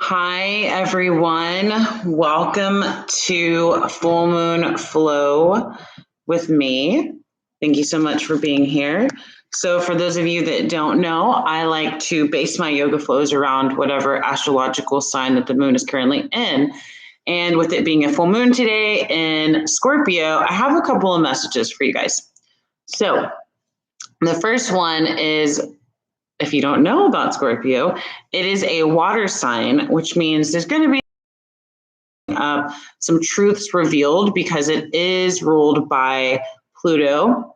Hi, everyone. Welcome to Full Moon Flow with me. Thank you so much for being here. So, for those of you that don't know, I like to base my yoga flows around whatever astrological sign that the moon is currently in. And with it being a full moon today in Scorpio, I have a couple of messages for you guys. So, the first one is, if you don't know about Scorpio, it is a water sign, which means there's going to be some truths revealed because it is ruled by Pluto,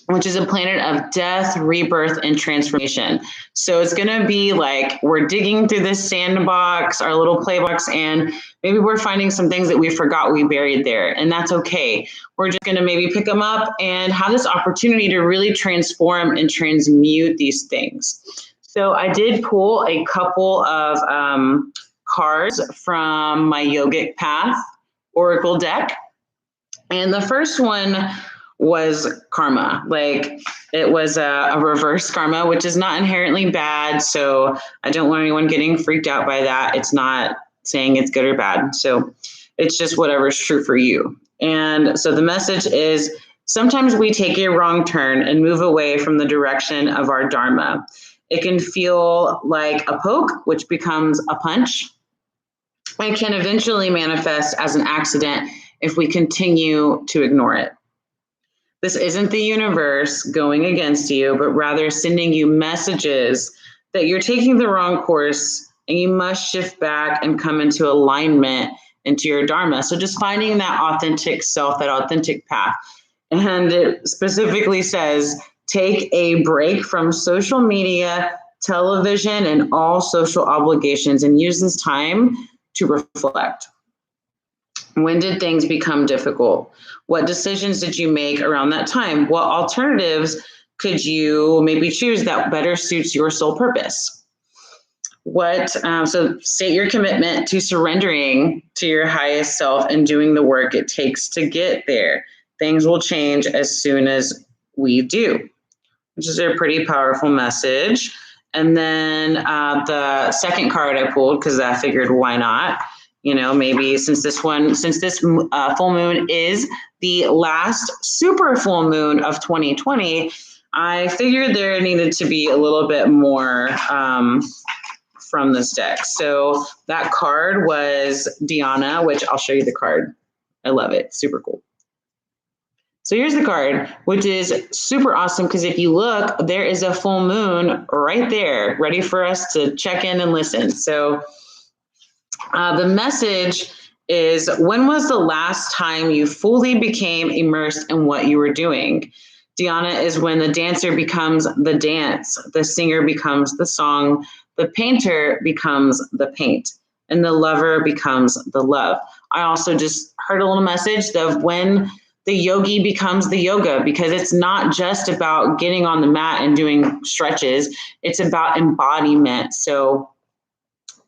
which is a planet of death, rebirth, and transformation. So it's going to be like we're digging through this sandbox, our little play box, and maybe we're finding some things that we forgot we buried there, and that's okay. We're just going to maybe pick them up and have this opportunity to really transform and transmute these things. So I did pull a couple of cards from my Yogic Path Oracle deck. And the first one was karma. Like it was a reverse karma, which is not inherently bad. So I don't want anyone getting freaked out by that. It's not saying it's good or bad. So it's just whatever's true for you. And so the message is sometimes we take a wrong turn and move away from the direction of our dharma. It can feel like a poke, which becomes a punch. It can eventually manifest as an accident if we continue to ignore it. This isn't the universe going against you, but rather sending you messages that you're taking the wrong course and you must shift back and come into alignment into your dharma. So just finding that authentic self, that authentic path. And it specifically says, take a break from social media, television, and all social obligations and use this time to reflect. When did things become difficult? What decisions did you make around that time? What alternatives could you maybe choose that better suits your soul purpose? So state your commitment to surrendering to your highest self and doing the work it takes to get there. Things will change as soon as we do, which is a pretty powerful message. And then the second card I pulled, because I figured why not? You know, maybe since this full moon is the last super full moon of 2020, I figured there needed to be a little bit more from this deck. So that card was Diana, which I'll show you the card. I love it. Super cool. So here's the card, which is super awesome because if you look, there is a full moon right there, ready for us to check in and listen. So the message is, when was the last time you fully became immersed in what you were doing? Dhyana is when the dancer becomes the dance, the singer becomes the song, the painter becomes the paint, and the lover becomes the love. I also just heard a little message of when the yogi becomes the yoga, because it's not just about getting on the mat and doing stretches. It's about embodiment. So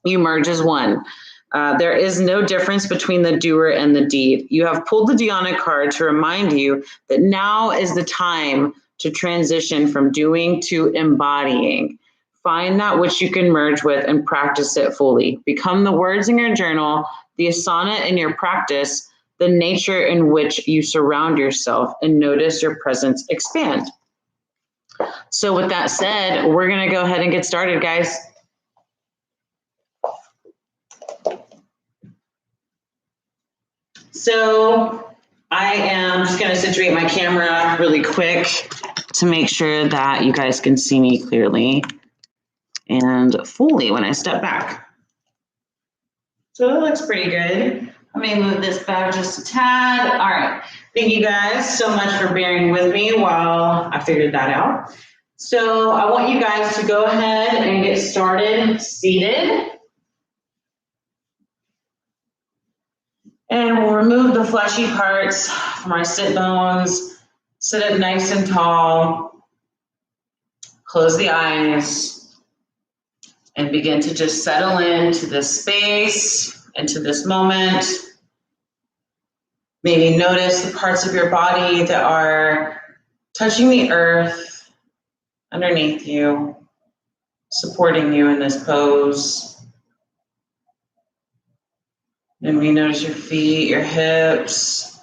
you merge as one. There is no difference between the doer and the deed. You have pulled the Dhyana card to remind you that now is the time to transition from doing to embodying. Find that which you can merge with and practice it fully. Become the words in your journal, the asana in your practice, the nature in which you surround yourself, and notice your presence expand. So with that said, we're going to go ahead and get started, guys. So I am just going to situate my camera really quick to make sure that you guys can see me clearly and fully when I step back. So it looks pretty good. Let me move this back just a tad. All right. Thank you guys so much for bearing with me while I figured that out. So I want you guys to go ahead and get started seated. And we'll remove the fleshy parts from our sit bones. Sit up nice and tall. Close the eyes. And begin to just settle into this space, into this moment. Maybe notice the parts of your body that are touching the earth underneath you, supporting you in this pose. And we notice your feet, your hips.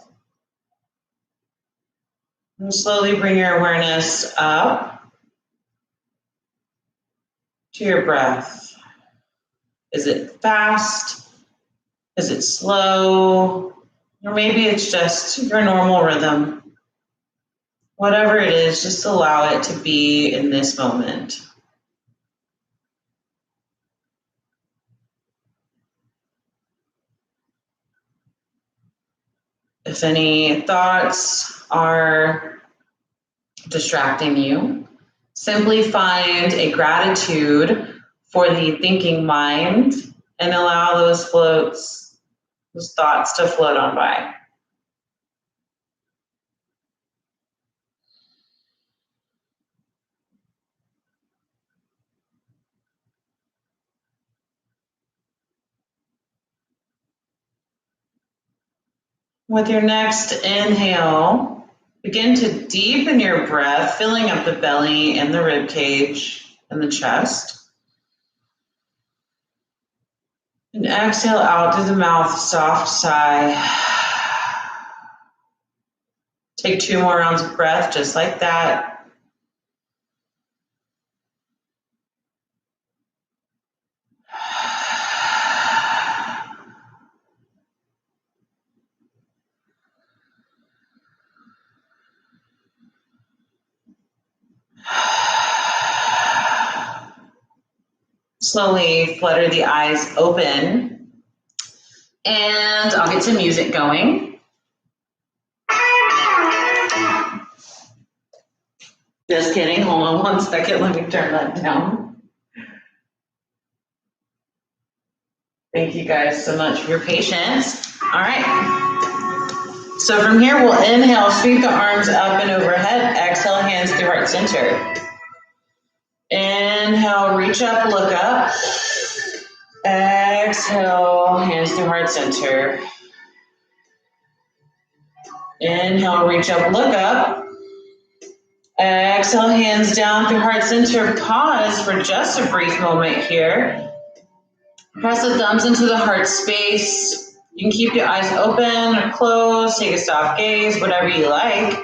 And slowly bring your awareness up to your breath. Is it fast? Is it slow? Or maybe it's just your normal rhythm. Whatever it is, just allow it to be in this moment. If any thoughts are distracting you, simply find a gratitude for the thinking mind and allow those thoughts to float on by. With your next inhale, begin to deepen your breath, filling up the belly and the rib cage and the chest. And exhale out through the mouth, soft sigh. Take 2 more rounds of breath, just like that. Slowly flutter the eyes open, and I'll get some music going. Just kidding, hold on 1 second, let me turn that down. Thank you guys so much for your patience. All right, so from here we'll inhale, sweep the arms up and overhead, exhale, hands through heart center. Inhale, reach up, look up. Exhale, hands through heart center. Inhale, reach up, look up. Exhale, hands down through heart center. Pause for just a brief moment here. Press the thumbs into the heart space. You can keep your eyes open or closed, take a soft gaze, whatever you like.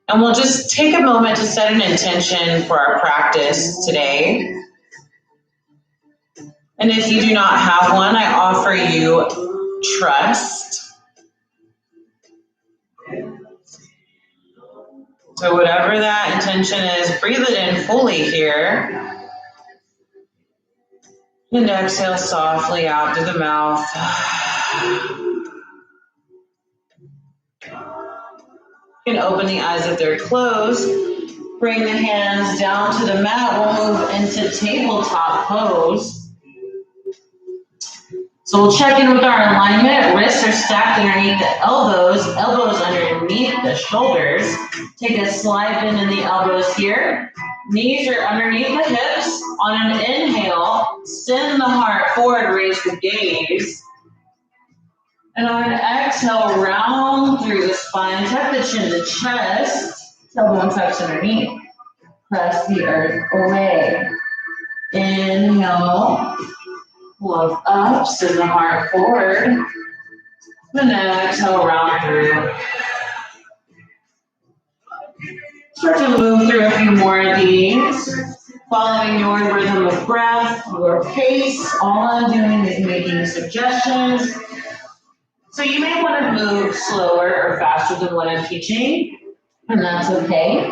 And we'll just take a moment to set an intention for our practice today. And if you do not have one, I offer you trust. So whatever that intention is, breathe it in fully here. And exhale softly out through the mouth. You can open the eyes if they're closed. Bring the hands down to the mat. We'll move into tabletop pose. So we'll check in with our alignment. Wrists are stacked underneath the elbows. Elbows underneath the shoulders. Take a slide bend in the elbows here. Knees are underneath the hips. On an inhale, send the heart forward, raise the gaze. And on an exhale, round through the spine, tuck the chin to chest, tailbone tucks underneath. Press the earth away. Inhale, look up, send the heart forward. Then exhale, round through. Start to move through a few more of these, following your rhythm of breath, your pace. All I'm doing is making suggestions. So you may want to move slower or faster than what I'm teaching, and that's okay.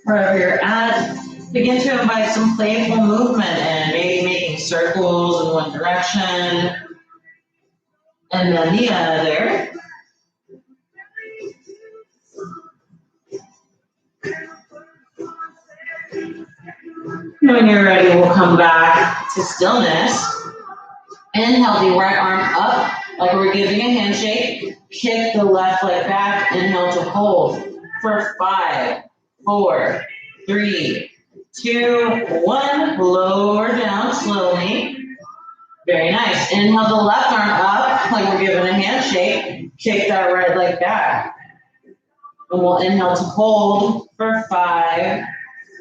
Wherever you're at, begin to invite some playful movement and maybe making circles in one direction and then the other. When you're ready, we'll come back to stillness. Inhale the right arm up like we're giving a handshake. Kick the left leg back. Inhale to hold for 5, 4, 3, 2, 1. Lower down slowly. Very nice. Inhale the left arm up like we're giving a handshake. Kick that right leg back. And we'll inhale to hold for 5,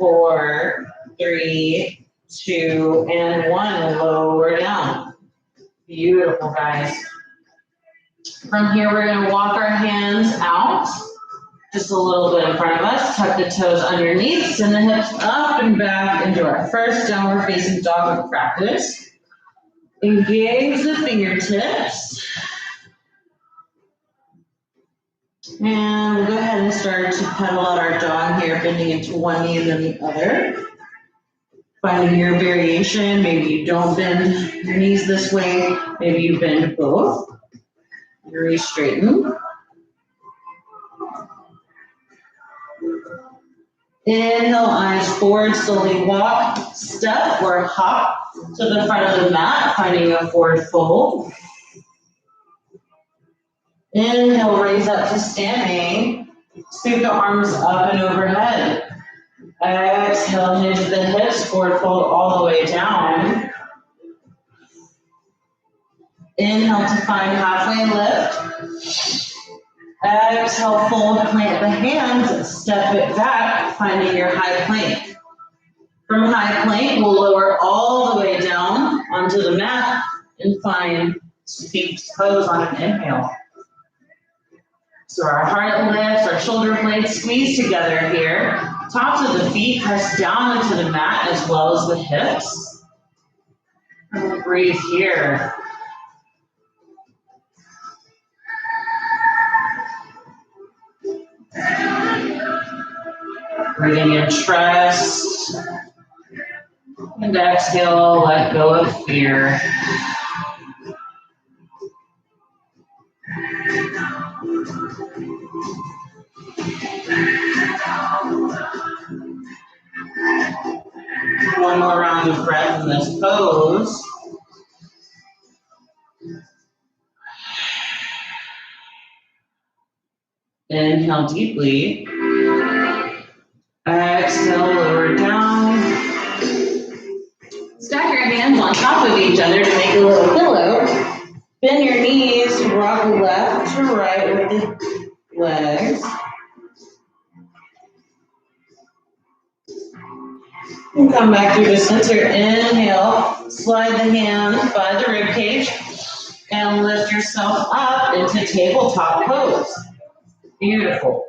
4, 3, 2, and 1. Lower down. Beautiful, guys. From here, we're going to walk our hands out just a little bit in front of us. Tuck the toes underneath, send the hips up and back into our first downward facing dog of practice. Engage the fingertips. And we'll go ahead and start to pedal out our dog here, bending into one knee and then the other. Finding your variation. Maybe you don't bend your knees this way. Maybe you bend both. Re-straighten. Inhale, eyes forward, slowly walk, step, or hop to the front of the mat, finding a forward fold. Inhale, raise up to standing. Scoop the arms up and overhead. Exhale, hinge the hips, forward fold all the way down. Inhale to find halfway lift. Exhale, fold, plant the hands, step it back, finding your high plank. From high plank, we'll lower all the way down onto the mat and find steep pose on an inhale. So our heart lifts, our shoulder blades squeeze together here. Tops of the feet press down into the mat as well as the hips. And we'll breathe here. Breathing in trust. And exhale, let go of fear. One more round of breath in this pose. Inhale deeply. Exhale, lower down. Stack your hands on top of each other to make a little pillow. Bend your knees, rock left to right with the legs. And come back through the center. Inhale, slide the hands by the rib cage and lift yourself up into tabletop pose. Beautiful.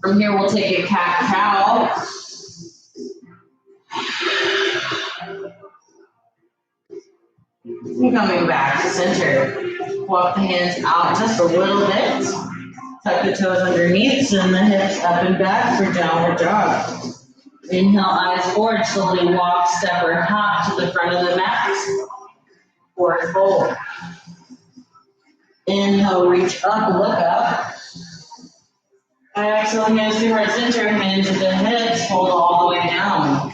From here, we'll take a cat-cow. And coming back to center. Walk the hands out just a little bit. Tuck the toes underneath, send the hips up and back for downward dog. Inhale, eyes forward, slowly walk, step, or hop to the front of the mat. Forward fold. Inhale, reach up, look up. Exhale, hands to heart center, hinge at the hips, fold all the way down.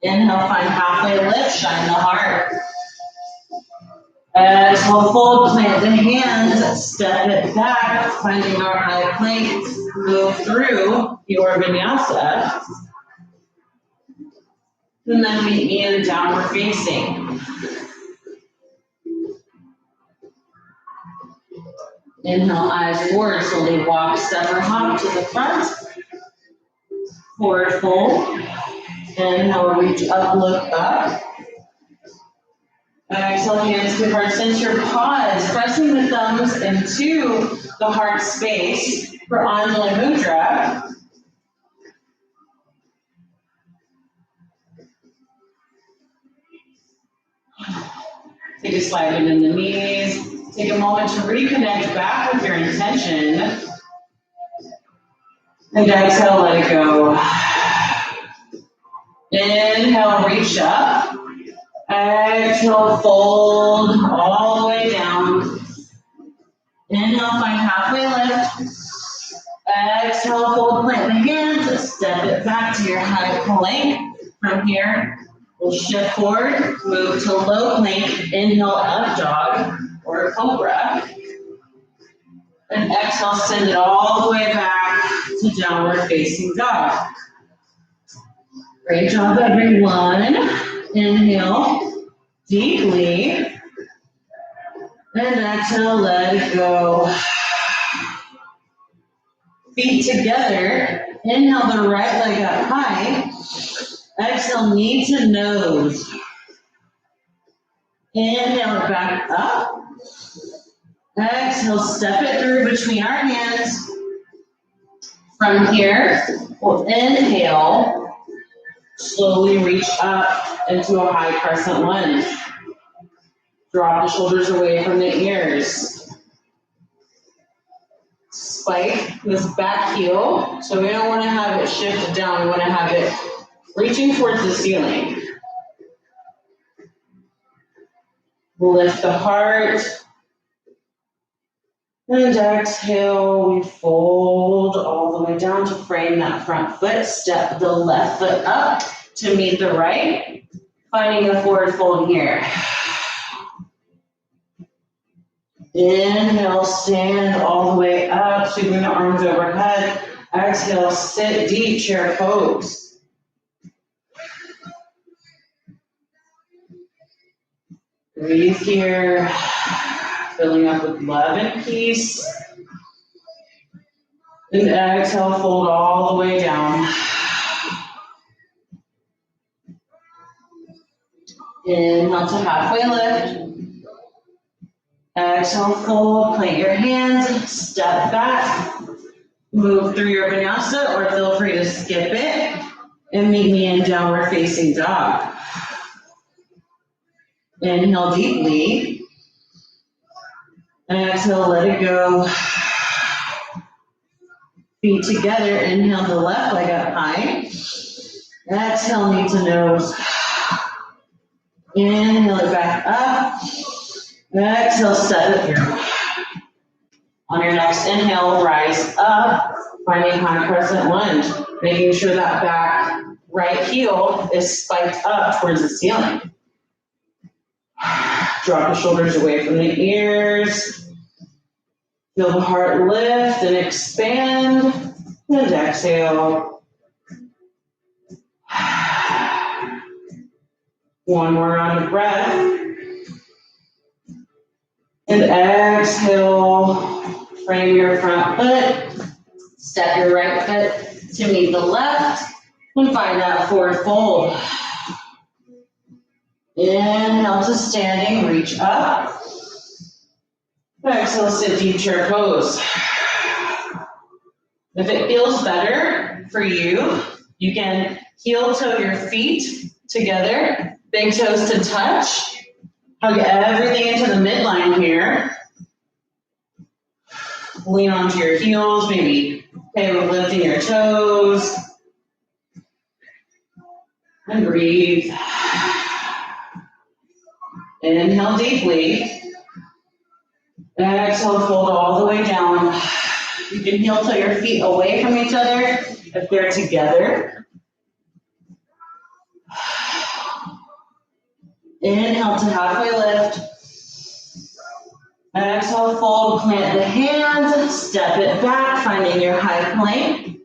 Inhale, find halfway lift, shine the heart. Exhale, fold, plant the hands, step it back, finding our high plank, move through your vinyasa. And then meet me in downward facing. Inhale, eyes forward, slowly walk, step or hop to the front. Forward fold. Inhale, reach up, look up. Exhale, hands to heart center, pause, pressing the thumbs into the heart space for Anjali Mudra. Take a slide in the knees. Take a moment to reconnect back with your intention. And exhale, let it go. Inhale, reach up. Exhale, fold all the way down. Inhale, find halfway lift. Exhale, fold, plant the hands. Step it back to your high plank. From here, we'll shift forward, move to low plank. Inhale, up dog or cobra. And exhale, send it all the way back to downward facing dog. Great job, everyone. Inhale deeply. And exhale, let it go. Feet together. Inhale the right leg up high. Exhale, knee to nose. Inhale it back up. Exhale, step it through between our hands. From here, we'll inhale, slowly reach up into a high crescent lunge. Drop the shoulders away from the ears. Spike this back heel, so we don't want to have it shift down, we want to have it reaching towards the ceiling. Lift the heart. And exhale, we fold all the way down to frame that front foot. Step the left foot up to meet the right. Finding a forward fold here. Inhale, stand all the way up, sweeping the arms overhead. Exhale, sit deep, chair pose. Breathe here. Filling up with love and peace. And exhale, fold all the way down. Inhale to halfway lift. Exhale, fold, plant your hands, step back. Move through your vinyasa or feel free to skip it. And meet me in downward facing dog. Inhale deeply. Exhale, let it go. Feet together, inhale the left leg up high. Exhale, knee to nose. Inhale it back up. Exhale, step it through. On your next inhale, rise up, finding high crescent lunge, making sure that back right heel is spiked up towards the ceiling. Drop the shoulders away from the ears. Feel the heart lift and expand. And exhale. One more round of breath. And exhale. Frame your front foot. Step your right foot to meet the left. And find that forward fold. Inhale to standing, reach up. Exhale, sit deep chair pose. If it feels better for you, you can heel toe your feet together, big toes to touch. Hug everything into the midline here. Lean onto your heels, maybe play with lifting your toes. And breathe. Inhale deeply. Exhale, fold all the way down. You can heel toe your feet away from each other if they're together. Inhale to halfway lift. Exhale, fold, plant the hands, step it back, finding your high plank.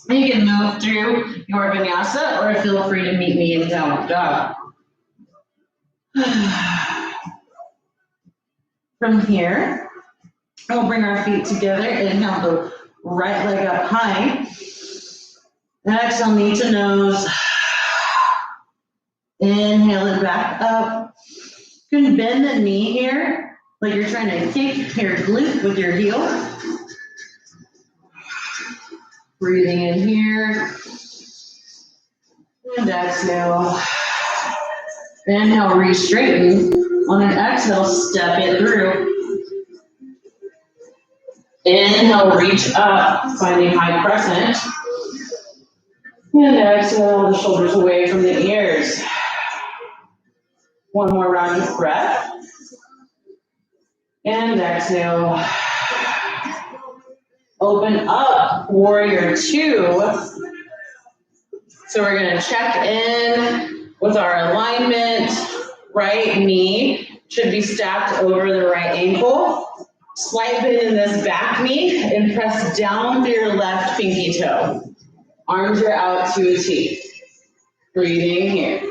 And you can move through your vinyasa or feel free to meet me in downward dog. From here, we'll bring our feet together. Inhale the right leg up high. Exhale, knee to nose. Inhale it back up. You can bend the knee here, like you're trying to kick your glute with your heel. Breathing in here. And exhale. Inhale, re-straighten. On an exhale, step it through. Inhale, reach up, finding high crescent. And exhale, the shoulders away from the ears. One more round of breath. And exhale. Open up, warrior two. So we're gonna check in with our alignment. Right knee should be stacked over the right ankle. Slight bend in this back knee and press down through your left pinky toe. Arms are out to a T. Breathing here.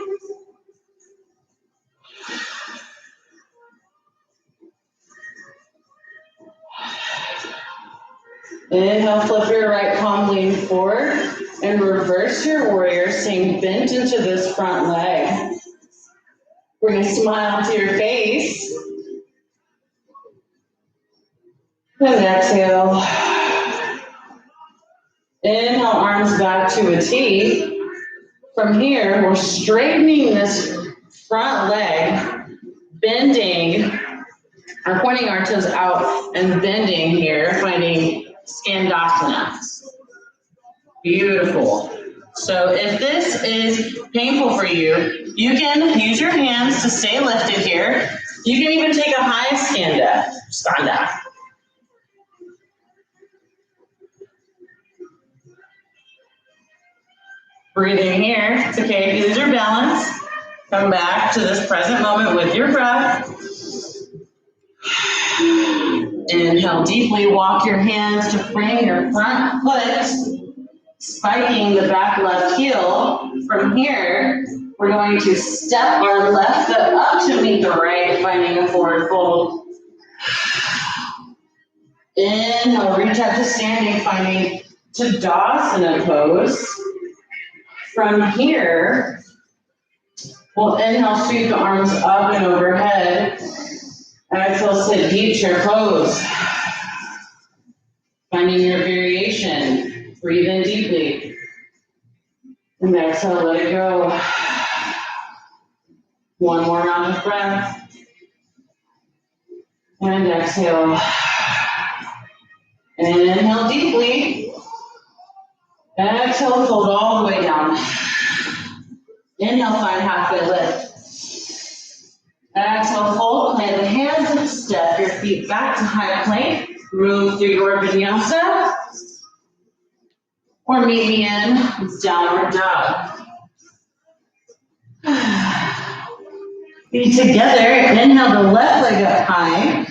Inhale, flip your right palm, lean forward, and reverse your warrior, staying bent into this front leg. We're going to smile to your face. And exhale. Inhale, arms back to a T. From here, we're straightening this front leg, bending, or pointing our toes out and bending here, finding Skandasana. Beautiful. So if this is painful for you, you can use your hands to stay lifted here. You can even take a high skanda. Breathing here. It's okay if you lose your balance. Come back to this present moment with your breath. Inhale deeply, walk your hands to frame your front foot, spiking the back left heel. From here, we're going to step our left foot up to meet the right, finding a forward fold. Inhale, reach out to standing, finding Tadasana pose. From here, we'll inhale, sweep the arms up and overhead. Exhale, sit deep chair pose. Finding your variation. Breathe in deeply. And exhale, let it go. One more round of breath. And exhale. And inhale deeply. Exhale, fold all the way down. Inhale, find halfway lift. Exhale, fold, plant the hands, step your feet back to high plank. Move through your vinyasa. Or meet me in downward dog. Feet together, inhale the left leg up high.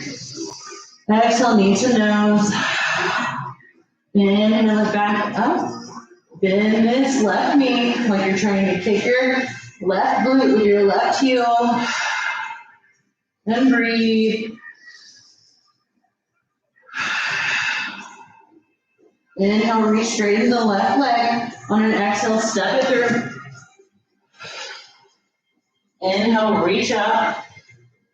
Exhale, knee to nose. Inhale it back up. Bend this left knee like you're trying to kick your left glute with your left heel. And breathe. Inhale, reach straighten the left leg. On an exhale, step it through. Inhale, reach up.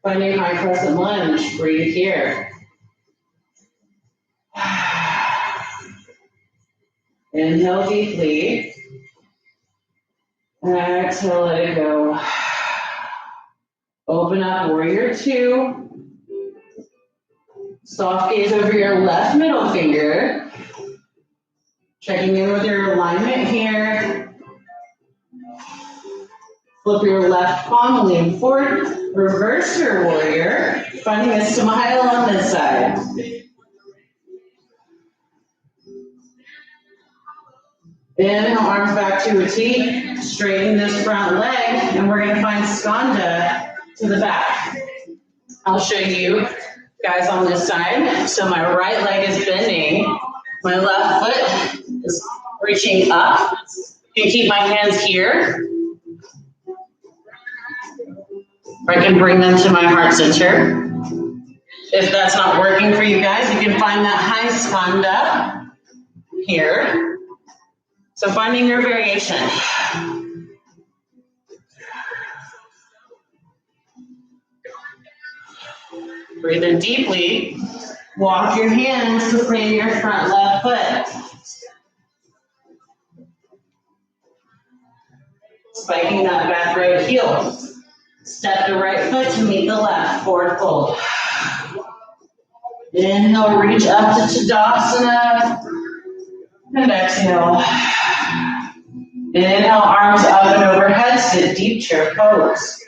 Finding high crescent lunge. Breathe here. Inhale deeply. Exhale, let it go. Open up, warrior two. Soft gaze over your left middle finger. Checking in with your alignment here. Flip your left palm, lean forward. Reverse your warrior. Finding a smile on this side. Inhale, arms back to a T. Straighten this front leg, and we're going to find Skanda to the back. I'll show you guys on this side. So my right leg is bending. My left foot is reaching up. You can keep my hands here. Or I can bring them to my heart center. If that's not working for you guys, you can find that high Skanda here. So finding your variation. Breathe in deeply. Walk your hands to frame your front left foot. Spiking that back right heel. Step the right foot to meet the left, forward fold. Inhale, reach up to Tadasana. And exhale. Inhale, arms up and overhead, sit deep chair pose.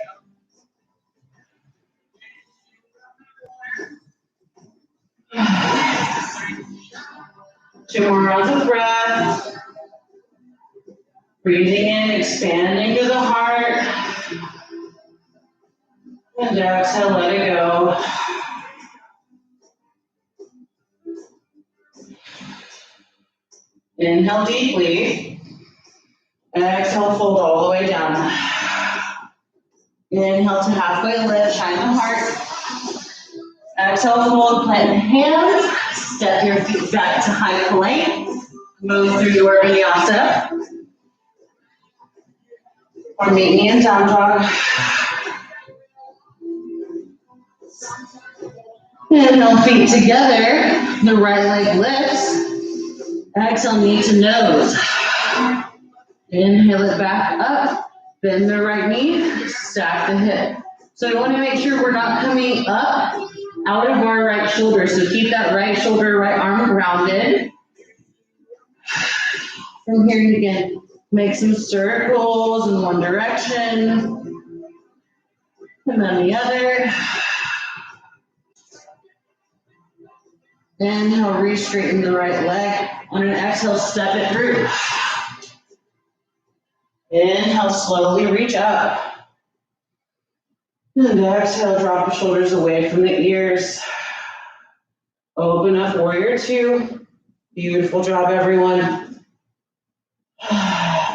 Two more rounds of breath. Breathing in, expanding to the heart. And exhale, let it go. Inhale deeply. Exhale, fold all the way down. Inhale to halfway lift, shine the heart. Exhale, fold, plant the hands. Step your feet back to high plank. Move through your vinyasa. Or meet me in down dog. Inhale, feet together. The right leg lifts. Exhale, knee to nose. Inhale it back up. Bend the right knee. Stack the hip. So we want to make sure we're not coming up out of our right shoulder. So keep that right shoulder, right arm grounded. From here you can make some circles in one direction. And then the other. Inhale, re-straighten the right leg. On an exhale, step it through. Inhale, slowly reach up. And exhale, drop the shoulders away from the ears. Open up, warrior two. Beautiful job, everyone.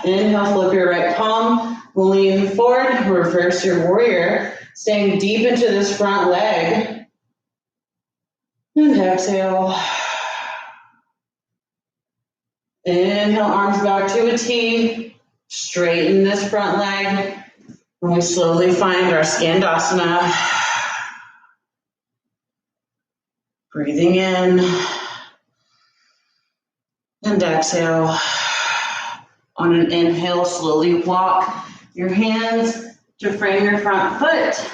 Inhale, flip your right palm, lean forward, reverse your warrior, staying deep into this front leg. And exhale. Inhale, arms back to a T. Straighten this front leg. And we slowly find our Skandasana. Breathing in. And exhale. On an inhale, slowly walk your hands to frame your front foot.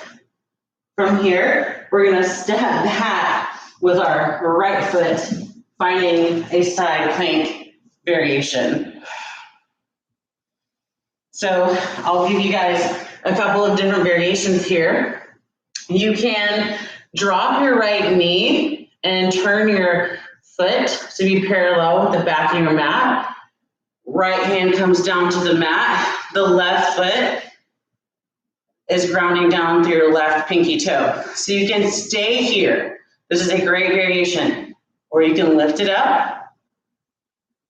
From here, we're going to step back with our right foot, finding a side plank variation. So I'll give you guys a couple of different variations here. You can drop your right knee and turn your foot to be parallel with the back of your mat. Right hand comes down to the mat. The left foot is grounding down through your left pinky toe. So you can stay here. This is a great variation. Or you can lift it up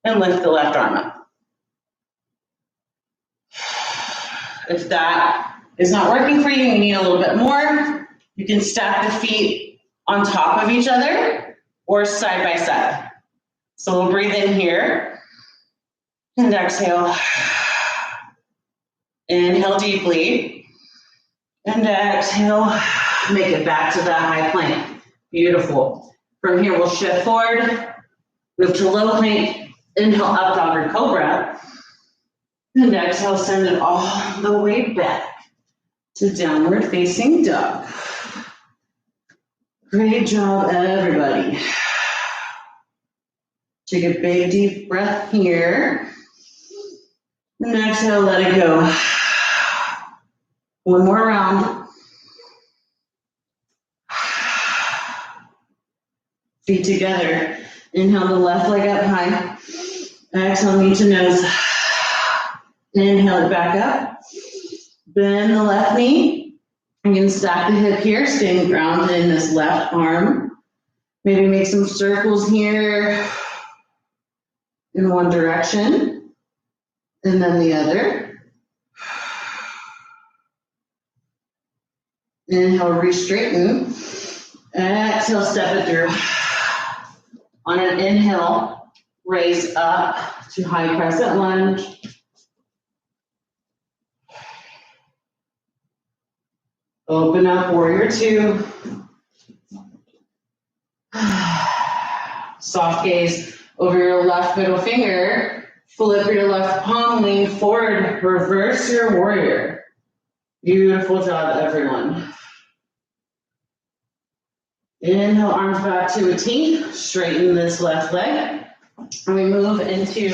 and lift the left arm up. If that is not working for you, you need a little bit more, you can stack the feet on top of each other or side by side. So we'll breathe in here and exhale. Inhale deeply and exhale. Make it back to that high plank. Beautiful. From here, we'll shift forward, move to low plank, inhale up dog or cobra. And exhale, send it all the way back to downward facing dog. Great job, everybody. Take a big deep breath here. And exhale, let it go. One more round. Feet together. Inhale the left leg up high. Exhale, knee to nose. Inhale it back up. Bend the left knee. You can stack the hip here, staying grounded in this left arm. Maybe make some circles here in one direction, and then the other. Inhale, re-straighten. Exhale, step it through. On an inhale, raise up to high crescent lunge. Open up, warrior two. Soft gaze over your left middle finger. Flip your left palm, lean forward, reverse your warrior. Beautiful job, everyone. Inhale, arms back to a T. Straighten this left leg. And we move into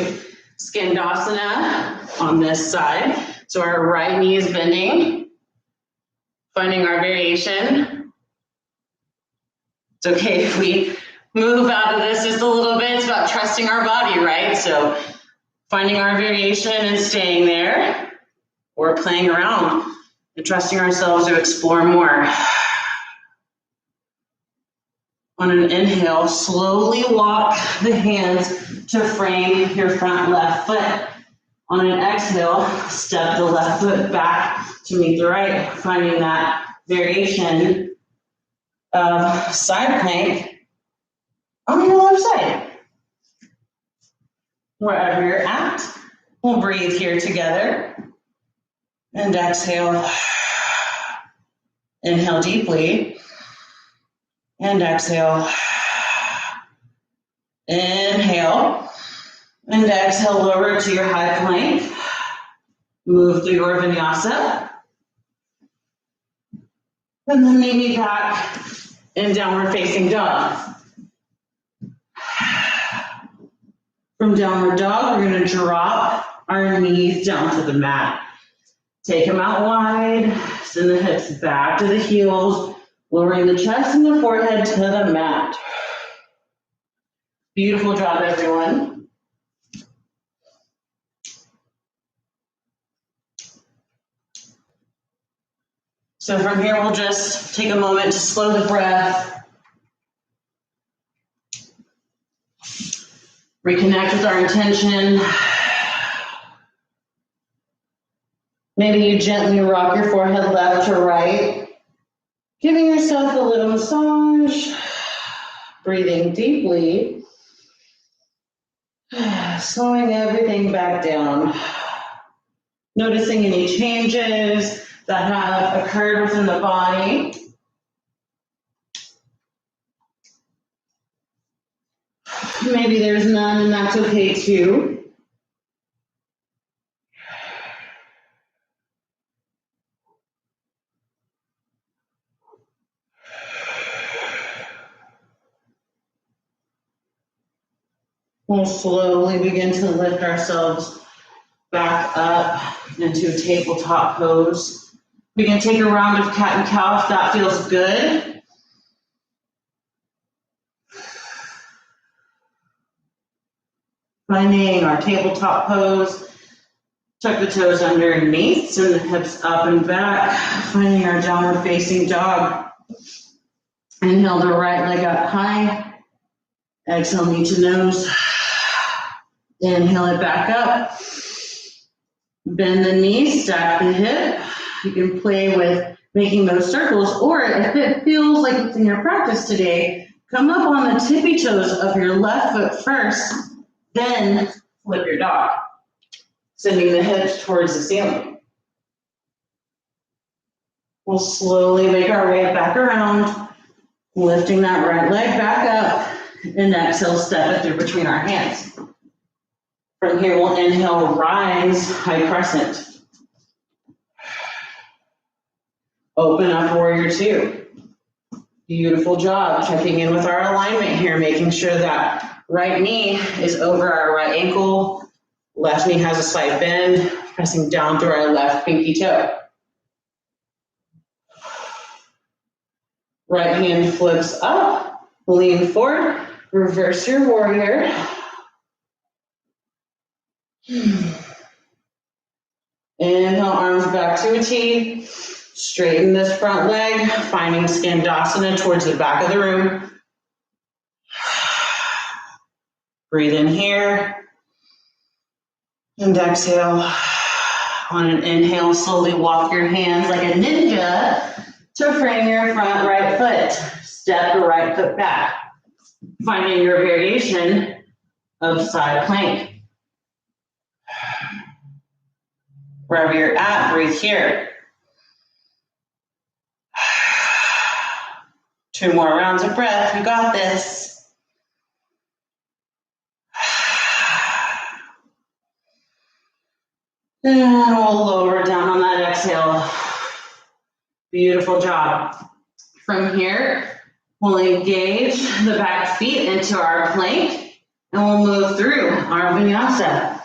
Skandasana on this side. So our right knee is bending. Finding our variation. It's okay if we move out of this just a little bit. It's about trusting our body, right? So finding our variation and staying there, or playing around and trusting ourselves to explore more. On an inhale, slowly walk the hands to frame your front left foot. On an exhale, step the left foot back to meet the right, finding that variation of side plank on your left side. Wherever you're at, we'll breathe here together. And exhale. Inhale deeply. And exhale. Inhale. And exhale, lower to your high plank. Move through your vinyasa. And then meet me back in downward facing dog. From downward dog, we're going to drop our knees down to the mat. Take them out wide, send the hips back to the heels, lowering the chest and the forehead to the mat. Beautiful job, everyone. So from here, we'll just take a moment to slow the breath. Reconnect with our intention. Maybe you gently rock your forehead left to right, giving yourself a little massage, breathing deeply, slowing everything back down, noticing any changes that have occurred within the body. Maybe there's none, and that's okay too. We'll slowly begin to lift ourselves back up into a tabletop pose. We can take a round of cat and cow if that feels good. Finding our tabletop pose. Tuck the toes underneath, send the hips up and back. Finding our downward facing dog. Inhale the right leg up high. Exhale, knee to nose. Inhale it back up. Bend the knee, stack the hip. You can play with making those circles, or if it feels like it's in your practice today, come up on the tippy toes of your left foot first, then flip your dog, sending the hips towards the ceiling. We'll slowly make our way back around, lifting that right leg back up, and exhale, step it through between our hands. From here, we'll inhale, rise, high crescent. Open up, warrior two. Beautiful job. Checking in with our alignment here, making sure that right knee is over our right ankle. Left knee has a slight bend, pressing down through our left pinky toe. Right hand flips up, lean forward, reverse your warrior. Inhale, arms back to a T. Straighten this front leg, finding Skandasana towards the back of the room. Breathe in here. And exhale. On an inhale, slowly walk your hands like a ninja to frame your front right foot. Step the right foot back. Finding your variation of side plank. Wherever you're at, breathe here. 2 more rounds of breath. You got this. And we'll lower down on that exhale. Beautiful job. From here, we'll engage the back feet into our plank, and we'll move through our vinyasa.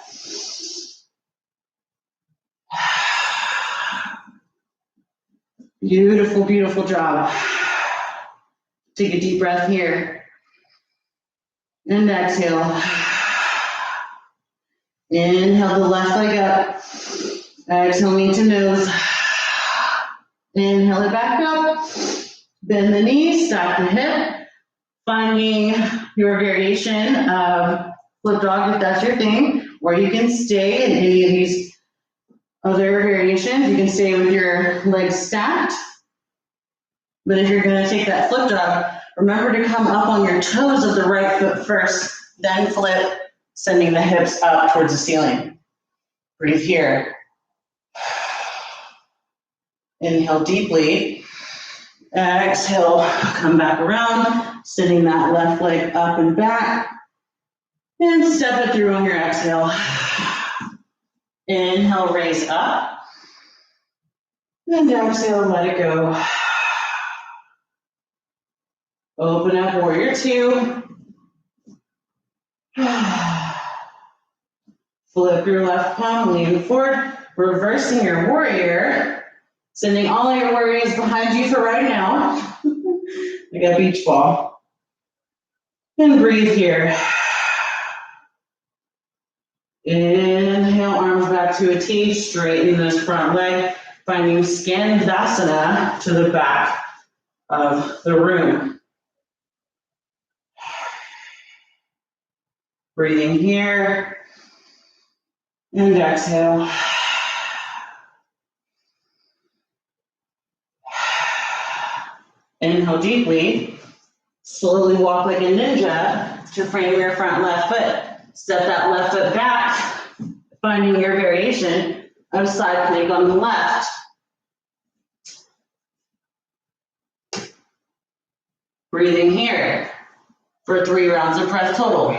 Beautiful, beautiful job. Take a deep breath here. And exhale. Inhale the left leg up. Exhale, knee to nose. Inhale it back up. Bend the knee, stack the hip. Finding your variation of flip dog if that's your thing, or you can stay in any of these other variations. You can stay with your legs stacked. But if you're going to take that flip dog, Remember to come up on your toes of the right foot first, then flip, sending the hips up towards the ceiling. Breathe here. Inhale deeply. Exhale, come back around, sitting that left leg up and back. And step it through on your exhale. Inhale, raise up. And exhale, let it go. Open up, warrior two. Flip your left palm, lean forward, reversing your warrior. Sending all your worries behind you for right now. Like a beach ball. And breathe here. Inhale, arms back to a T, straighten this front leg, finding Skandasana to the back of the room. Breathing here. And exhale. Inhale deeply. Slowly walk like a ninja to frame your front left foot. Step that left foot back, finding your variation of side plank on the left. Breathing here for 3 rounds of breath total.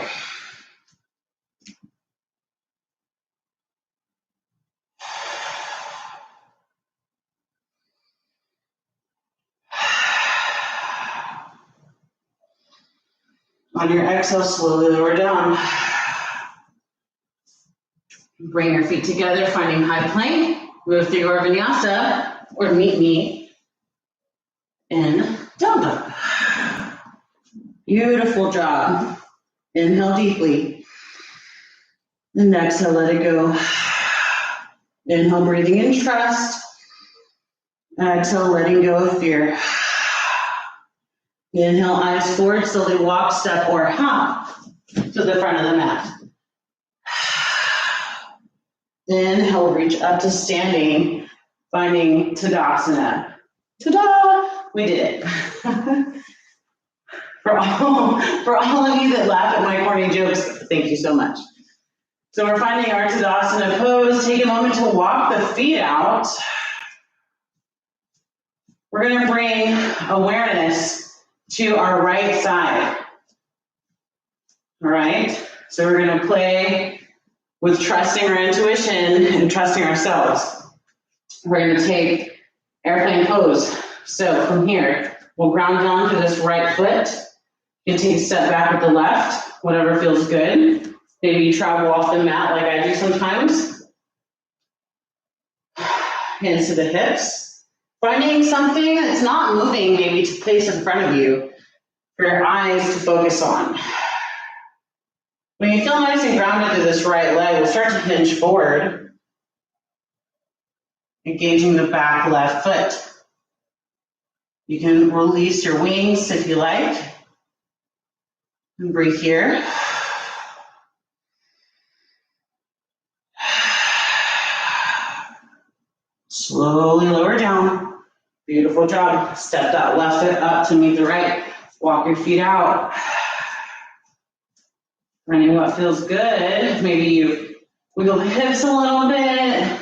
On your exhale, slowly lower down. Bring your feet together, finding high plank. Move through your vinyasa, or meet me in down dog. Beautiful job. Inhale deeply. And exhale, let it go. Inhale, breathing in trust. Exhale, letting go of fear. Inhale, eyes forward, slowly walk, step, or hop to the front of the mat. Inhale, reach up to standing, finding Tadasana. Ta-da! We did it. For all of you that laugh at my corny jokes, thank you so much. So we're finding our Tadasana pose. Take a moment to walk the feet out. We're going to bring awareness to our right side. All right? So we're going to play with trusting our intuition and trusting ourselves. We're going to take airplane pose. So from here, we'll ground down to this right foot. You can take a step back with the left, whatever feels good. Maybe you travel off the mat like I do sometimes. Hands to the hips. Finding something that's not moving, maybe to place in front of you for your eyes to focus on. When you feel nice and grounded through this right leg, we'll start to hinge forward, engaging the back left foot. You can release your wings if you like. And breathe here. Slowly lower down. Beautiful job. Step that left foot up to meet the right. Walk your feet out. Finding what feels good. Maybe you wiggle the hips a little bit.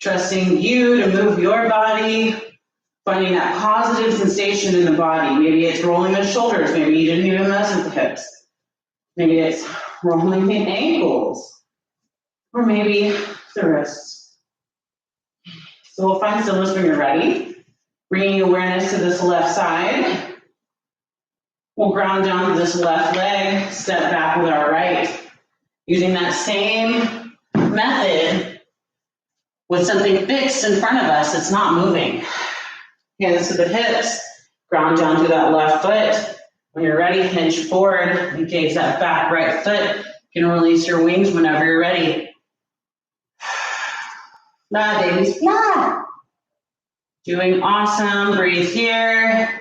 Trusting you to move your body. Finding that positive sensation in the body. Maybe it's rolling the shoulders. Maybe you didn't even mess with the hips. Maybe it's rolling the ankles. Or maybe the wrists. So we'll find stillness when you're ready. Bringing awareness to this left side. We'll ground down to this left leg, step back with our right. Using that same method with something fixed in front of us that's not moving. Hands to the hips, ground down to that left foot. When you're ready, hinge forward, engage that back right foot. You can release your wings whenever you're ready. Fly, babies, fly. Doing awesome, breathe here.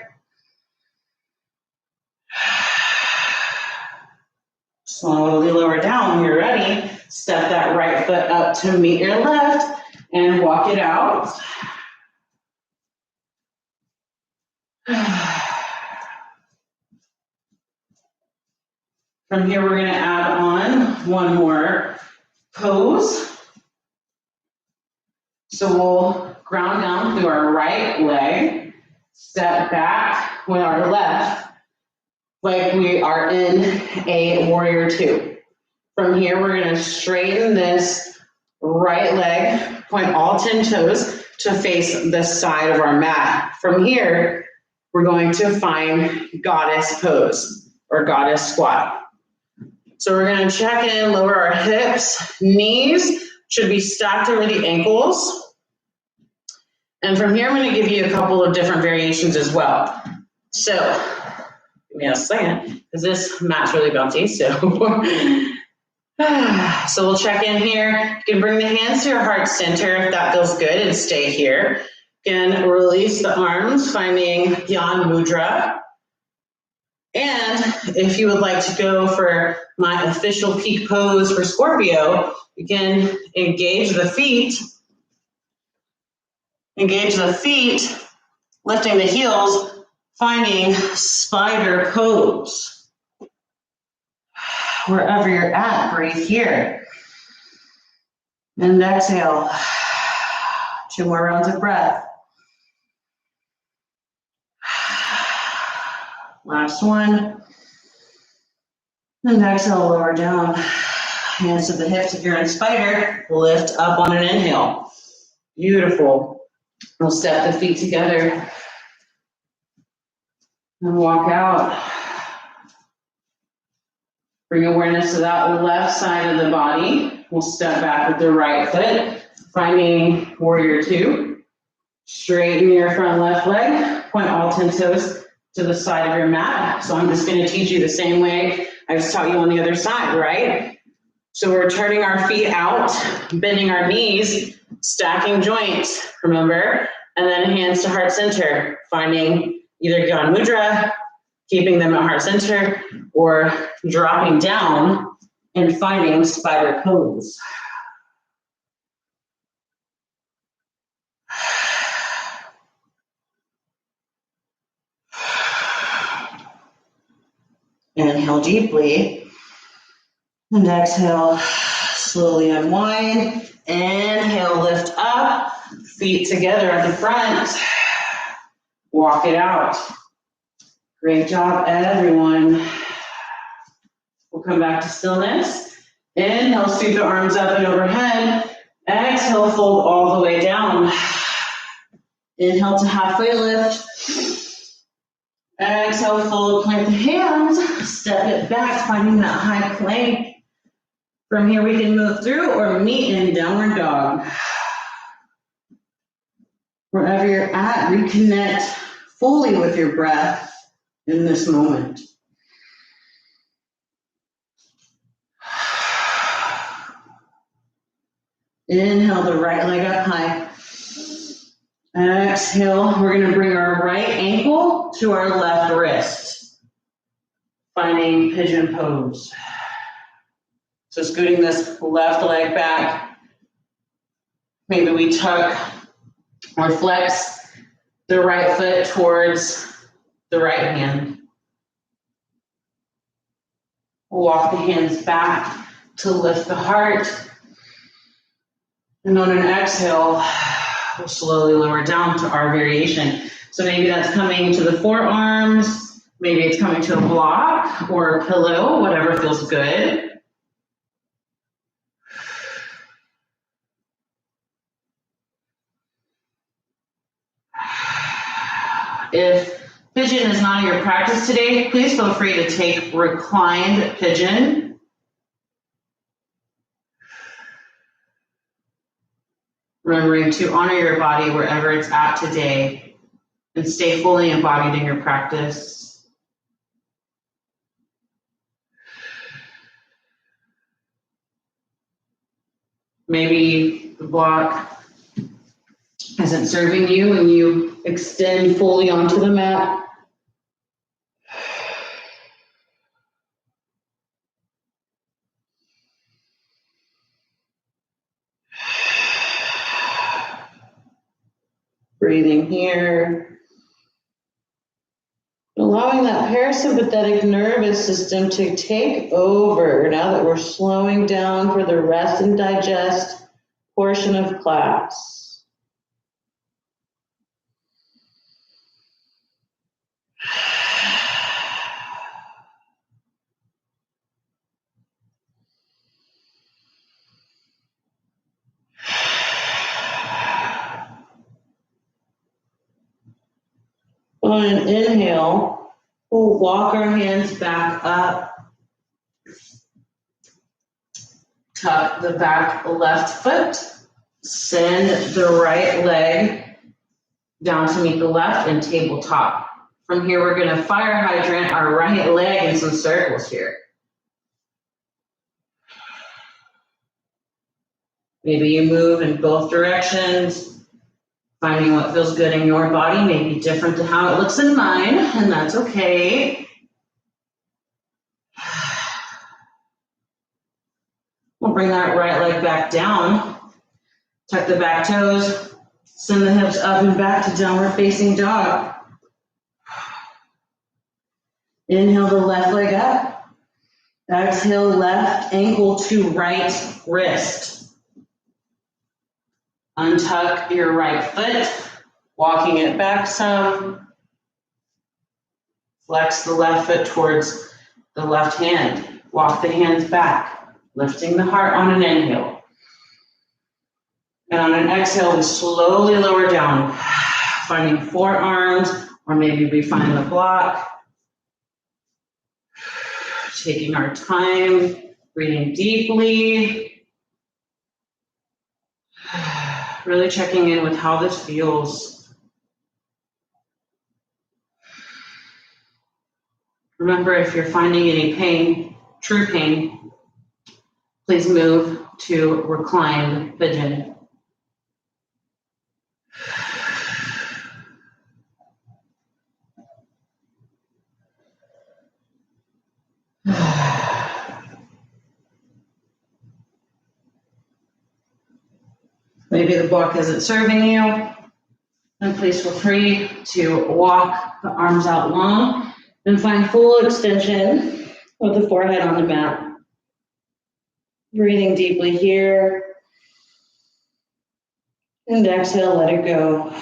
Slowly lower down when you're ready. Step that right foot up to meet your left and walk it out. From here, we're gonna add on one more pose. So we'll ground down through our right leg, step back with our left, like we are in a warrior two. From here, we're gonna straighten this right leg, point all 10 toes to face the side of our mat. From here, we're going to find goddess pose or goddess squat. So we're gonna check in, lower our hips, knees should be stacked over the ankles. And from here, I'm gonna give you a couple of different variations as well. So, give me a second, because this mat's really bouncy, so. So we'll check in here. You can bring the hands to your heart center if that feels good and stay here. You can release the arms, finding Dhyan Mudra. And if you would like to go for my official peak pose for Scorpio, you can engage the feet, lifting the heels, finding spider pose. Wherever you're at, breathe here. And exhale. 2 more rounds of breath. Last one. And exhale, lower down. Hands to the hips. If you're in spider, lift up on an inhale. Beautiful. We'll step the feet together and walk out. Bring awareness to that left side of the body. We'll step back with the right foot, finding warrior two. Straighten your front left leg, point all 10 toes to the side of your mat. So I'm just gonna teach you the same way I just taught you on the other side, right? So we're turning our feet out, bending our knees, stacking joints, remember? And then hands to heart center, finding either Dhyan Mudra, keeping them at heart center, or dropping down and finding spider pose. Inhale deeply, and exhale, slowly unwind. Inhale, lift up, feet together at the front. Walk it out. Great job, everyone. We'll come back to stillness. Inhale, sweep the arms up and overhead. Exhale, fold all the way down. Inhale to halfway lift. Exhale, fold, plant the hands. Step it back, finding that high plank. From here, we can move through or meet in downward dog. Wherever you're at, reconnect fully with your breath in this moment. Inhale the right leg up high. Exhale, we're going to bring our right ankle to our left wrist, finding pigeon pose. So scooting this left leg back. Maybe we tuck or flex the right foot towards the right hand. Walk the hands back to lift the heart. And on an exhale, we'll slowly lower down to our variation. So maybe that's coming to the forearms, maybe it's coming to a block or a pillow, whatever feels good. If pigeon is not your practice today, please feel free to take reclined pigeon. Remembering to honor your body wherever it's at today and stay fully embodied in your practice. Maybe the block isn't serving you and you extend fully onto the mat. Breathing here. A allowing that parasympathetic nervous system to take over now that we're slowing down for the rest and digest portion of class. On an inhale, we'll walk our hands back up, tuck the back left foot, send the right leg down to meet the left and tabletop. From here, we're going to fire hydrant our right leg in some circles here. Maybe you move in both directions. Finding what feels good in your body may be different to how it looks in mine, and that's okay. We'll bring that right leg back down. Tuck the back toes. Send the hips up and back to downward facing dog. Inhale the left leg up. Exhale left ankle to right wrist. Untuck your right foot, walking it back some. Flex the left foot towards the left hand. Walk the hands back, lifting the heart on an inhale. And on an exhale, we slowly lower down, finding forearms, or maybe we find the block. Taking our time, breathing deeply. Really checking in with how this feels. Remember, if you're finding any pain, true pain, please move to reclined pigeon. Maybe the block isn't serving you, then please feel free to walk the arms out long and find full extension with the forehead on the mat. Breathing deeply here. And exhale, let it go.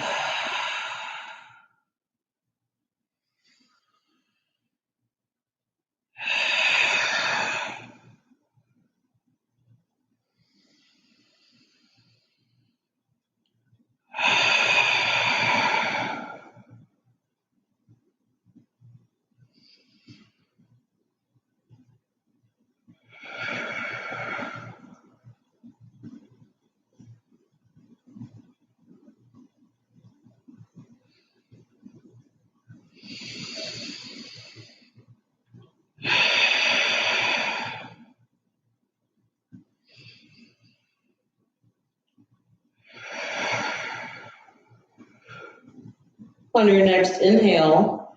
On your next inhale,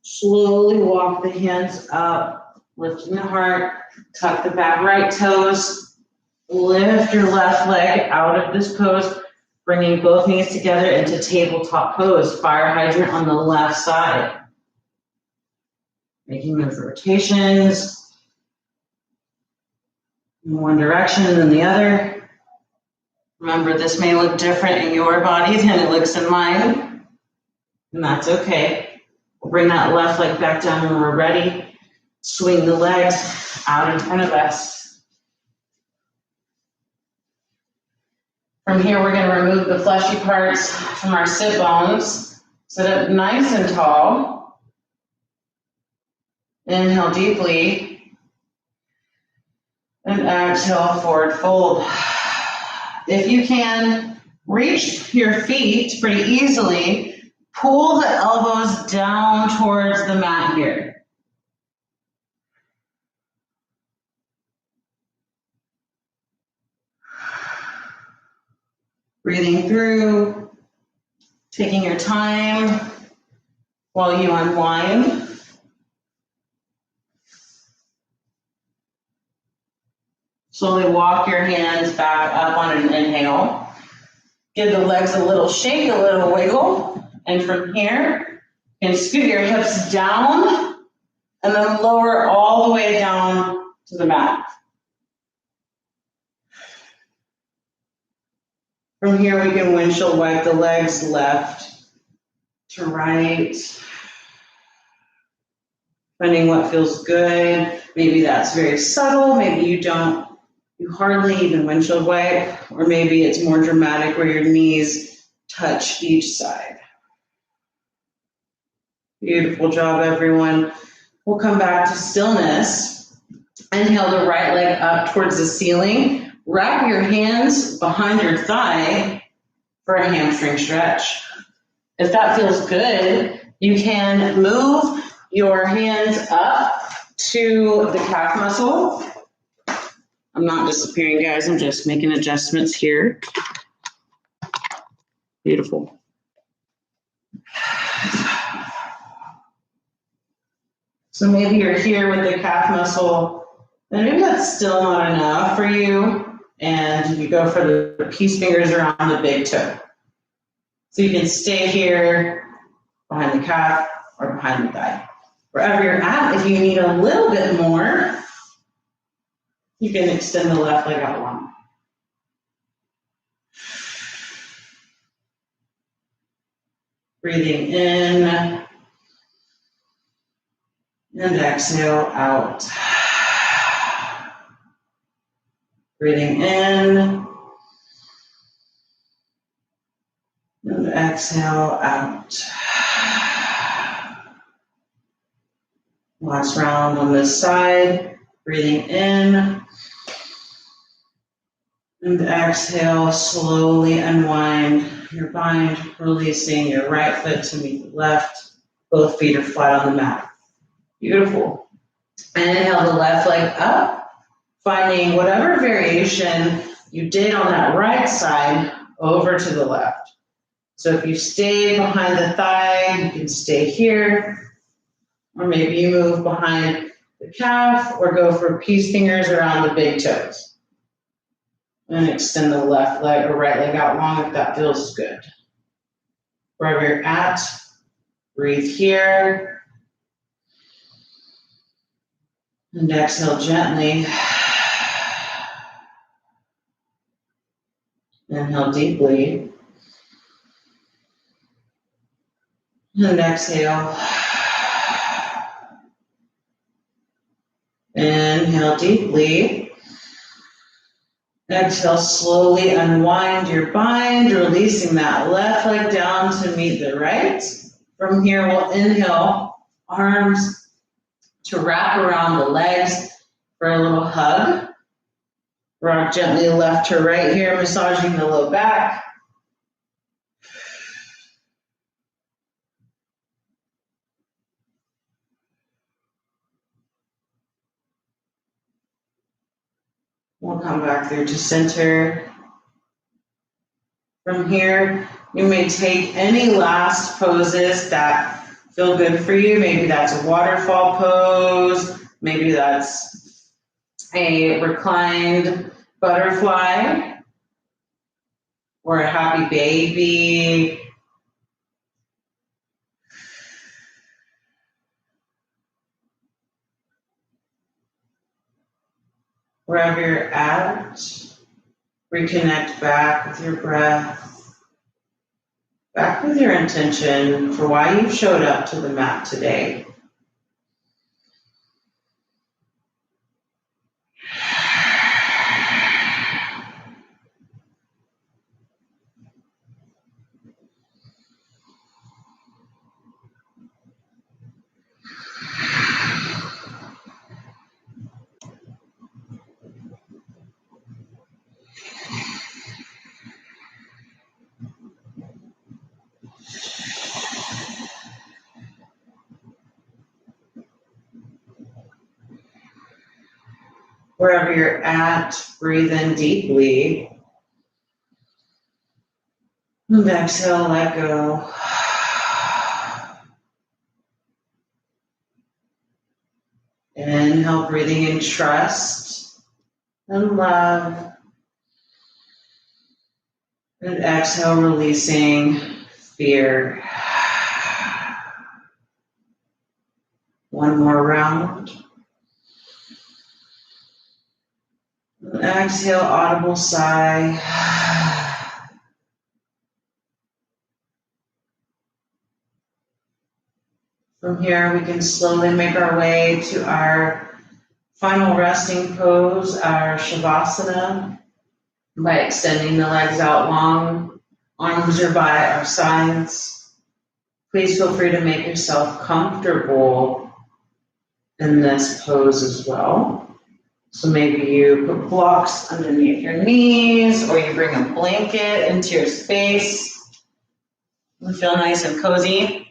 slowly walk the hands up, lifting the heart, tuck the back right toes, lift your left leg out of this pose, bringing both knees together into tabletop pose, fire hydrant on the left side. Making those rotations in one direction and then the other. Remember, this may look different in your body than it looks in mine. And that's okay. We'll bring that left leg back down when we're ready. Swing the legs out in front of us. From here, we're going to remove the fleshy parts from our sit bones. Sit up nice and tall. Inhale deeply. And exhale, forward fold. If you can, reach your feet pretty easily. Pull the elbows down towards the mat here. Breathing through, taking your time while you unwind. Slowly walk your hands back up on an inhale. Give the legs a little shake, a little wiggle. And from here, You can scoot your hips down and then lower all the way down to the mat. From here, we can windshield wipe the legs left to right, finding what feels good. Maybe that's very subtle, maybe you hardly even windshield wipe, or maybe it's more dramatic where your knees touch each side. Beautiful job, everyone. We'll come back to stillness. Inhale the right leg up towards the ceiling. Wrap your hands behind your thigh for a hamstring stretch. If that feels good, you can move your hands up to the calf muscle. I'm not disappearing, guys. I'm just making adjustments here. Beautiful. So maybe you're here with the calf muscle, and maybe that's still not enough for you, and you go for the peace fingers around the big toe. So you can stay here behind the calf or behind the thigh. Wherever you're at, if you need a little bit more, you can extend the left leg out long. Breathing in and exhale out. Breathing in and exhale out. Last round on this side. Breathing in and exhale, slowly unwind your bind, releasing your right foot to meet the left. Both feet are flat on the mat. Beautiful. And inhale the left leg up, finding whatever variation you did on that right side over to the left. So if you stay behind the thigh, you can stay here, or maybe you move behind the calf or go for peace fingers around the big toes. And extend the left leg or right leg out long if that feels good. Wherever you're at, breathe here. And exhale gently. Inhale deeply. And exhale. Inhale deeply. Exhale, slowly unwind your bind, releasing that left leg down to meet the right. From here, we'll inhale, arms to wrap around the legs for a little hug. Rock gently left to right here, massaging the low back. We'll come back through to center. From here, you may take any last poses that feel good for you. Maybe that's a waterfall pose. Maybe that's a reclined butterfly or a happy baby. Wherever you're at, reconnect back with your breath, back with your intention for why you showed up to the mat today. Wherever you're at, breathe in deeply. And exhale, let go. Inhale, breathing in trust and love. And exhale, releasing fear. One more round. Exhale, audible sigh. From here, we can slowly make our way to our final resting pose, our Shavasana, by extending the legs out long. Arms are by our sides. Please feel free to make yourself comfortable in this pose as well. So maybe you put blocks underneath your knees, or you bring a blanket into your space and feel nice and cozy.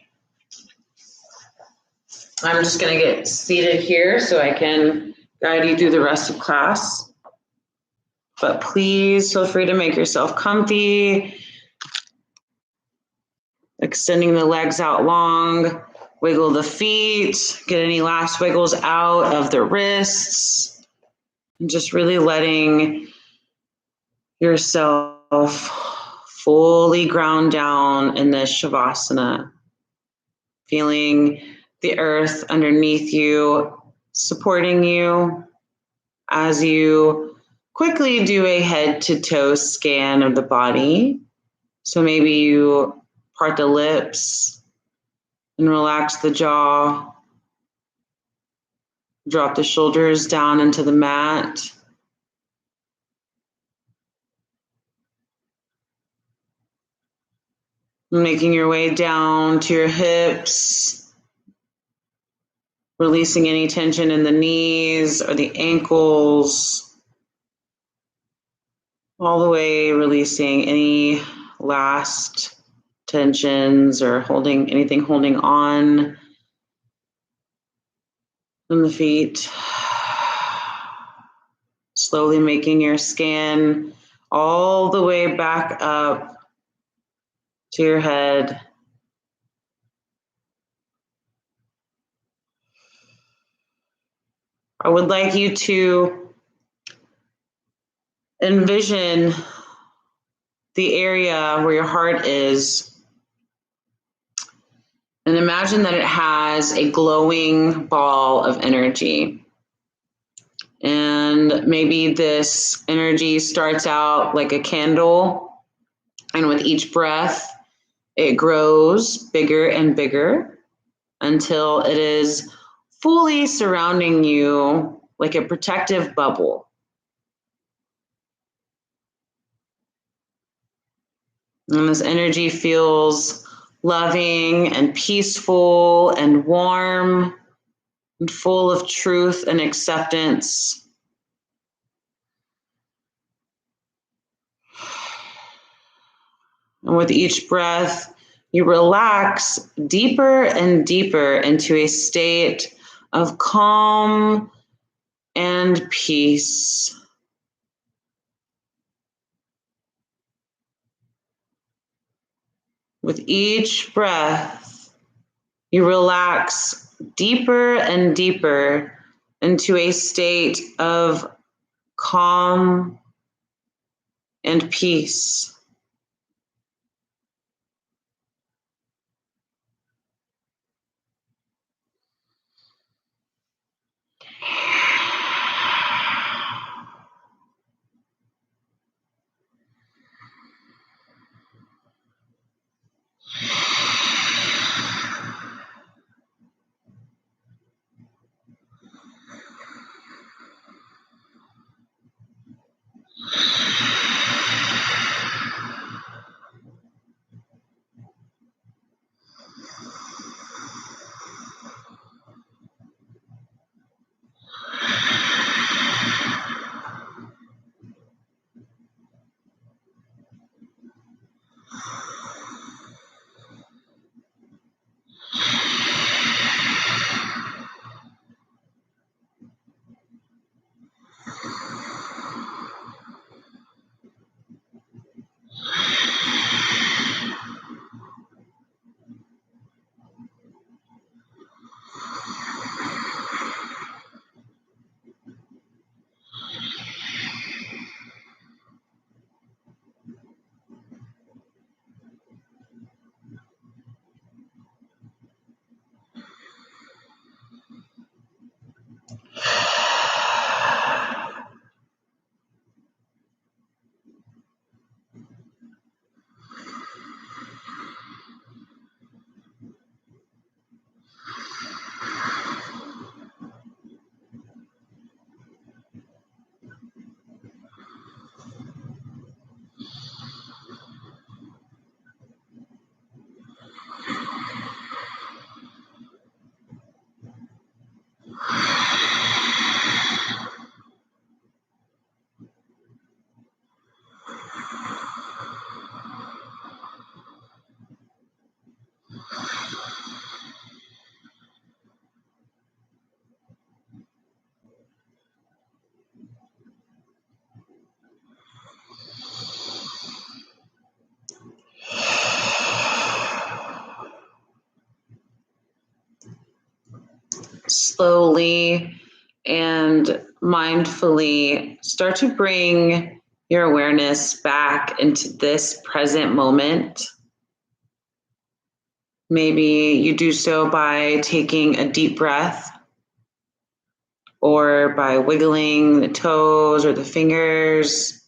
I'm just going to get seated here so I can guide you through the rest of class. But please feel free to make yourself comfy. Extending the legs out long, wiggle the feet, get any last wiggles out of the wrists, and just really letting yourself fully ground down in this Shavasana, feeling the earth underneath you, supporting you as you quickly do a head to toe scan of the body. So maybe you part the lips and relax the jaw. Drop the shoulders down into the mat. Making your way down to your hips, releasing any tension in the knees or the ankles, all the way releasing any last tensions or anything holding on from the feet. Slowly making your scan all the way back up to your head. I would like you to envision the area where your heart is, and imagine that it has a glowing ball of energy. And maybe this energy starts out like a candle, and with each breath, it grows bigger and bigger until it is fully surrounding you like a protective bubble. And this energy feels loving and peaceful and warm and full of truth and acceptance. And with each breath, you relax deeper and deeper into a state of calm and peace. With each breath, you relax deeper and deeper into a state of calm and peace. slowly and mindfully start to bring your awareness back into this present moment. Maybe you do so by taking a deep breath or by wiggling the toes or the fingers,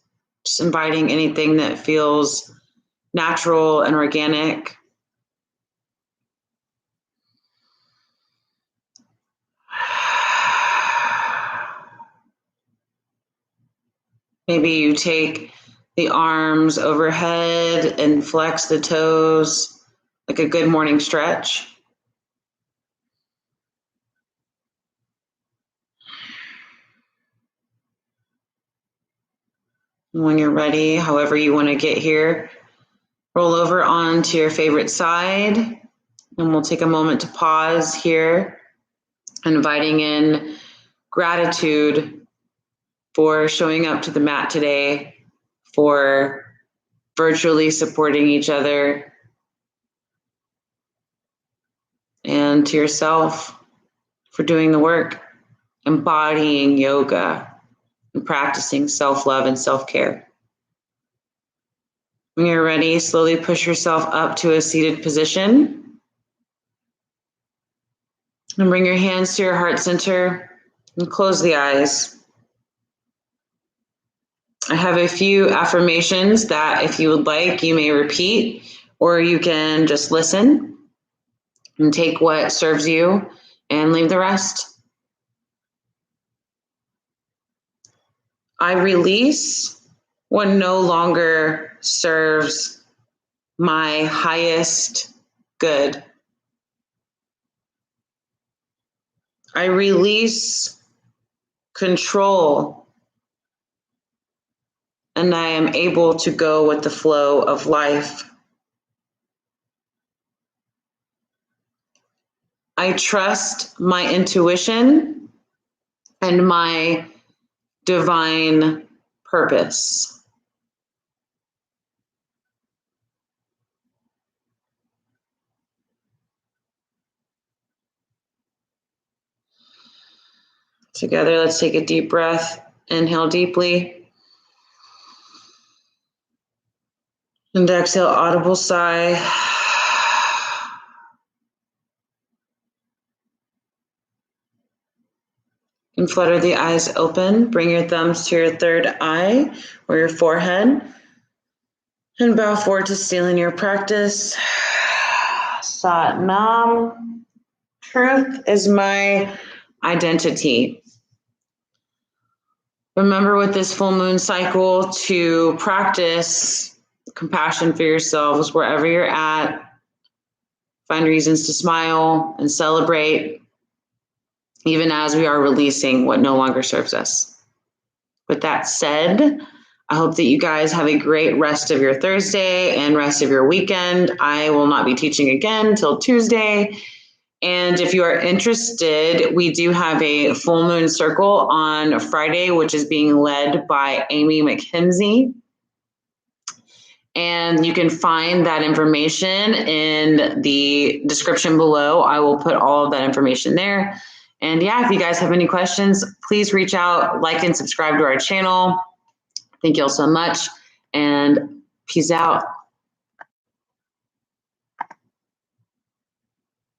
just inviting anything that feels natural and organic. Maybe you take the arms overhead and flex the toes like a good morning stretch. When you're ready, however you want to get here, roll over onto your favorite side, and we'll take a moment to pause here, inviting in gratitude for showing up to the mat today, for virtually supporting each other, and to yourself for doing the work, embodying yoga and practicing self-love and self-care. When you're ready, slowly push yourself up to a seated position and bring your hands to your heart center and close the eyes. I have a few affirmations that if you would like, you may repeat, or you can just listen and take what serves you and leave the rest. I release what no longer serves my highest good. I release control, and I am able to go with the flow of life. I trust my intuition and my divine purpose. Together, let's take a deep breath. Inhale deeply. And exhale, audible sigh. And flutter the eyes open. Bring your thumbs to your third eye or your forehead. And bow forward to sealing your practice. Sat Nam. Truth is my identity. Remember with this full moon cycle to practice compassion for yourselves wherever you're at. Find reasons to smile and celebrate, even as we are releasing what no longer serves us. With that said, I hope that you guys have a great rest of your Thursday and rest of your weekend. I will not be teaching again until Tuesday. And if you are interested, we do have a full moon circle on Friday, which is being led by Amy McKenzie. And you can find that information in the description below. I will put all of that information there. And yeah, if you guys have any questions, please reach out, like and subscribe to our channel. Thank you all so much, and peace out.